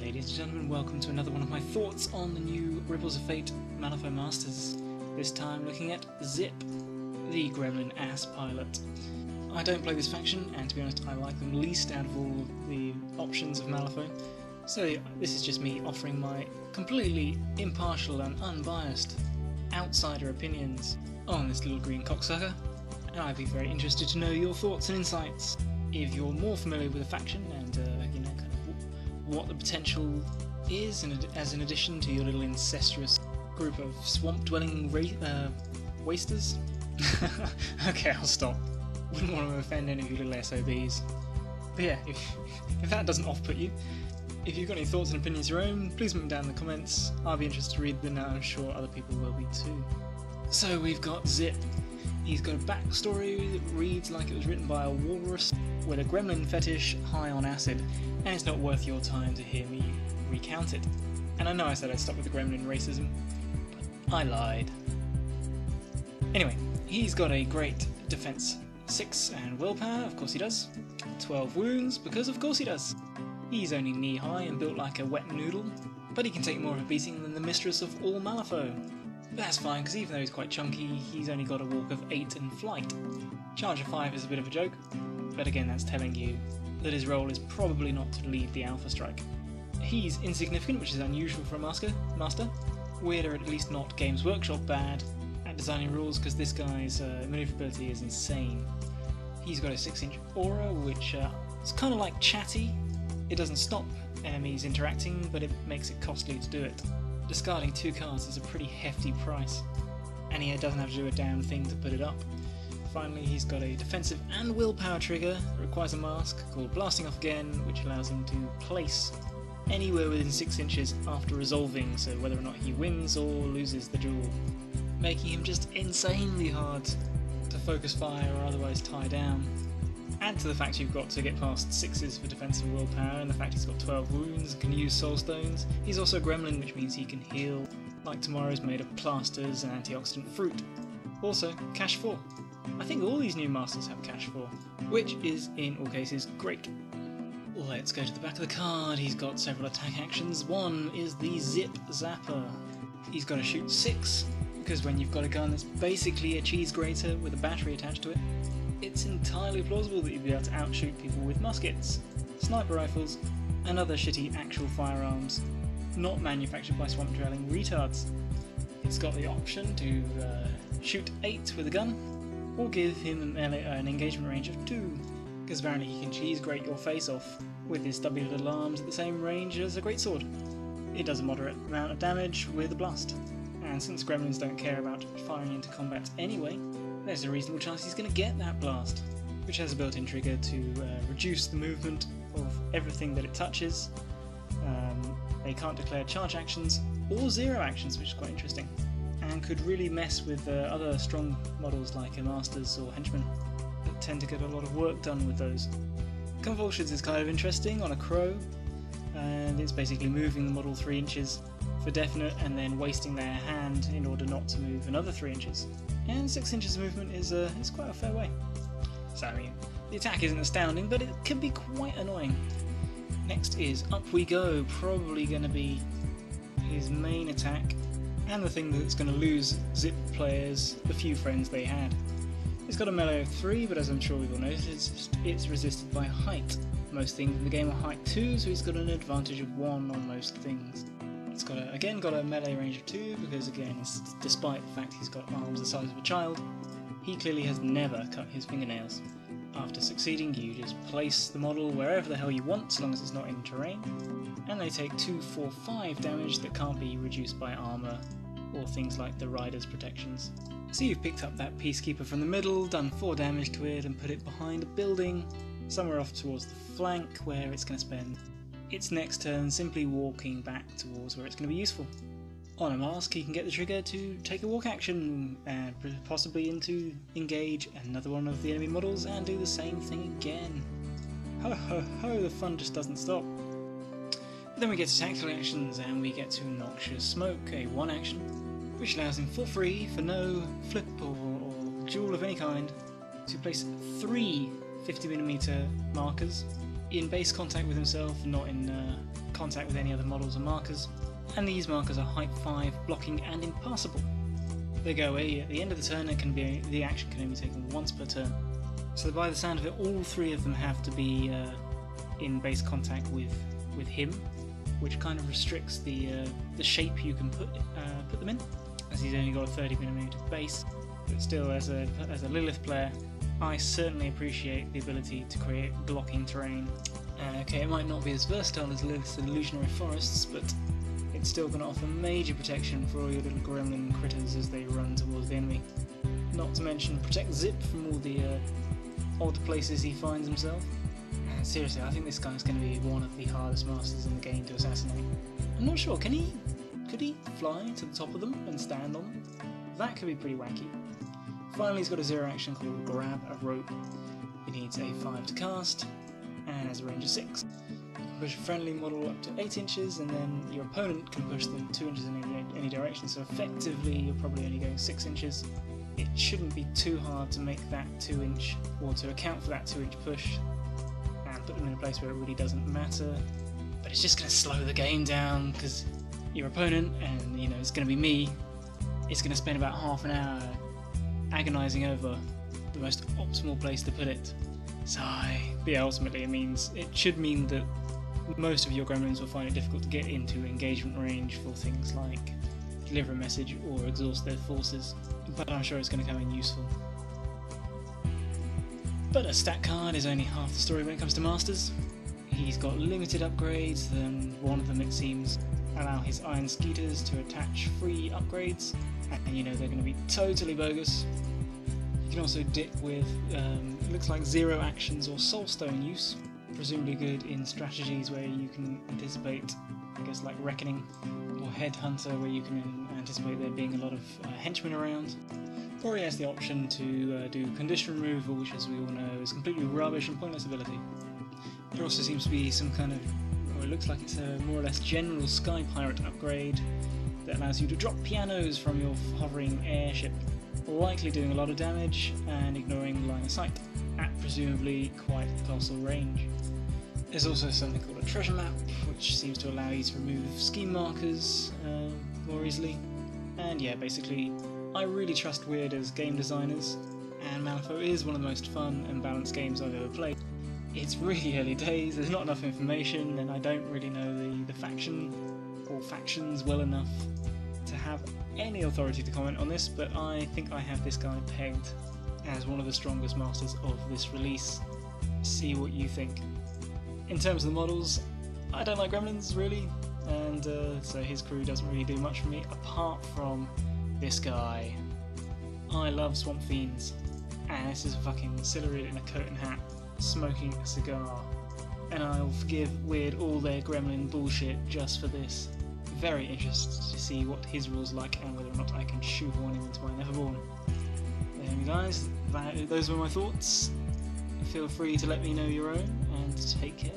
ladies and gentlemen, welcome to another one of my thoughts on the new Ripples of Fate Malifaux Masters. This time looking at Zipp, the Gremlin ass pilot. I don't play this faction, and to be honest I like them least out of all the options of Malifaux, so this is just me offering my completely impartial and unbiased outsider opinions on this little green cocksucker, and I'd be very interested to know your thoughts and insights. If you're more familiar with the faction and kind of what the potential is as an addition to your little incestuous group of swamp-dwelling wasters. Okay, I'll stop. Wouldn't want to offend any of you little SOBs. But yeah, if that doesn't off-put you, if you've got any thoughts and opinions of your own, please put them down in the comments. I'll be interested to read them, and I'm sure other people will be too. So we've got Zipp. He's got a backstory that reads like it was written by a walrus with a gremlin fetish high on acid, and it's not worth your time to hear me recount it. And I know I said I'd stop with the gremlin racism, but I lied. Anyway, he's got a great defense 6 and willpower, of course he does. 12 wounds, because of course he does. He's only knee high and built like a wet noodle, but he can take more of a beating than the mistress of all Malifaux. That's fine, because even though he's quite chunky, he's only got a walk of 8 and flight. Charge of 5 is a bit of a joke, but again that's telling you that his role is probably not to lead the Alpha Strike. He's insignificant, which is unusual for a master. Weirder at least not Games Workshop bad at designing rules, because this guy's manoeuvrability is insane. He's got a 6-inch aura, which is kind of like chatty. It doesn't stop enemies interacting, but it makes it costly to do it. Discarding 2 cards is a pretty hefty price, and he doesn't have to do a damn thing to put it up. Finally, he's got a defensive and willpower trigger that requires a mask called Blasting Off Again, which allows him to place anywhere within 6 inches after resolving, so whether or not he wins or loses the duel, making him just insanely hard to focus fire or otherwise tie down. Add to the fact you've got to get past 6s for defensive willpower, and the fact he's got 12 wounds and can use soul stones. He's also a gremlin, which means he can heal like tomorrow's made of plasters and antioxidant fruit. Also, cash 4. I think all these new masters have cash 4, which is in all cases great. Let's go to the back of the card. He's got several attack actions. One is the Zipp Zapper. He's got to shoot 6, because when you've got a gun that's basically a cheese grater with a battery attached to it, it's entirely plausible that you'd be able to outshoot people with muskets, sniper rifles, and other shitty actual firearms not manufactured by swamp-dwelling retards. It's got the option to shoot 8 with a gun, or give him an engagement range of 2, because apparently he can cheese grate your face off with his stubby little arms at the same range as a greatsword. It does a moderate amount of damage with a blast, and since gremlins don't care about firing into combat anyway, there's a reasonable chance he's going to get that blast, which has a built-in trigger to reduce the movement of everything that it touches. They can't declare charge actions or zero actions, which is quite interesting, and could really mess with other strong models like masters or henchmen that tend to get a lot of work done with those. Convulsions is kind of interesting on a crow, and it's basically moving the model 3 inches for definite and then wasting their hand in order not to move another 3 inches. And 6 inches of movement is quite a fair way. So I mean, the attack isn't astounding, but it can be quite annoying. Next is Up We Go, probably going to be his main attack, and the thing that's going to lose Zipp players the few friends they had. It's got a melee of 3, but as I'm sure we've all noticed, it's resisted by height. Most things in the game are height 2, so he's got an advantage of 1 on most things. It's got a melee range of 2, because again, despite the fact he's got arms the size of a child, he clearly has never cut his fingernails. After succeeding, you just place the model wherever the hell you want, so long as it's not in terrain, and they take 2, 4, 5 damage that can't be reduced by armour or things like the rider's protections. So you've picked up that Peacekeeper from the middle, done 4 damage to it, and put it behind a building, somewhere off towards the flank, where it's going to spend its next turn simply walking back towards where it's going to be useful. On a mask, he can get the trigger to take a walk action, and possibly into engage another one of the enemy models and do the same thing again. Ho ho ho, the fun just doesn't stop. Then we get to tactical actions, and we get to Noxious Smoke, a 1 action, which allows him for free, for no flip or duel of any kind, to place 3 50mm markers in base contact with himself, not in contact with any other models or markers, and these markers are height 5, blocking and impassable. They go away at the end of the turn, and the action can only be taken once per turn. So by the sound of it, all three of them have to be in base contact with him, which kind of restricts the shape you can put them in, as he's only got a 30mm base. But still, as a Lilith player, I certainly appreciate the ability to create blocking terrain. Okay, it might not be as versatile as Lilith's illusionary forests, but it's still going to offer major protection for all your little gremlin critters as they run towards the enemy. Not to mention protect Zipp from all the odd places he finds himself. And seriously, I think this guy's going to be one of the hardest masters in the game to assassinate. I'm not sure, could he fly to the top of them and stand on them? That could be pretty wacky. Finally, he's got a 0 action called Grab a Rope. He needs a 5 to cast, and has a range of 6. You can push a friendly model up to 8 inches, and then your opponent can push them 2 inches in any direction, so effectively you're probably only going 6 inches. It shouldn't be too hard to make that 2-inch, or to account for that 2-inch push, and put them in a place where it really doesn't matter. But it's just going to slow the game down, because your opponent, and you know it's going to be me, is going to spend about half an hour agonising over the most optimal place to put it. So yeah, ultimately it should mean that most of your gremlins will find it difficult to get into engagement range for things like deliver a message or exhaust their forces, but I'm sure it's going to come in useful. But a stat card is only half the story when it comes to masters. He's got limited upgrades, and one of them, it seems, allow his iron skeeters to attach free upgrades, and you know they're going to be totally bogus. You can also dip with, it looks like 0 actions or soulstone use, presumably good in strategies where you can anticipate, I guess, like Reckoning or Headhunter, where you can anticipate there being a lot of henchmen around. Or he has the option to do condition removal, which, as we all know, is completely rubbish and pointless ability. There also seems to be some kind of, it looks like it's a more or less general Sky Pirate upgrade that allows you to drop pianos from your hovering airship, likely doing a lot of damage and ignoring line of sight, at presumably quite a colossal range. There's also something called a treasure map, which seems to allow you to remove scheme markers more easily. And yeah, basically, I really trust Weird as game designers, and Malifaux is one of the most fun and balanced games I've ever played. It's really early days, there's not enough information, and I don't really know the faction or factions well enough to have any authority to comment on this, but I think I have this guy pegged as one of the strongest masters of this release. See what you think. In terms of the models, I don't like gremlins really, and so his crew doesn't really do much for me apart from this guy. I love Swamp Fiends, and this is a fucking Silurian in a coat and hat, smoking a cigar, and I'll forgive Weird all their gremlin bullshit just for this. Very interested to see what his rules are like and whether or not I can shoehorn him into my Neverborn. Anyway guys, those were my thoughts. Feel free to let me know your own, and take care.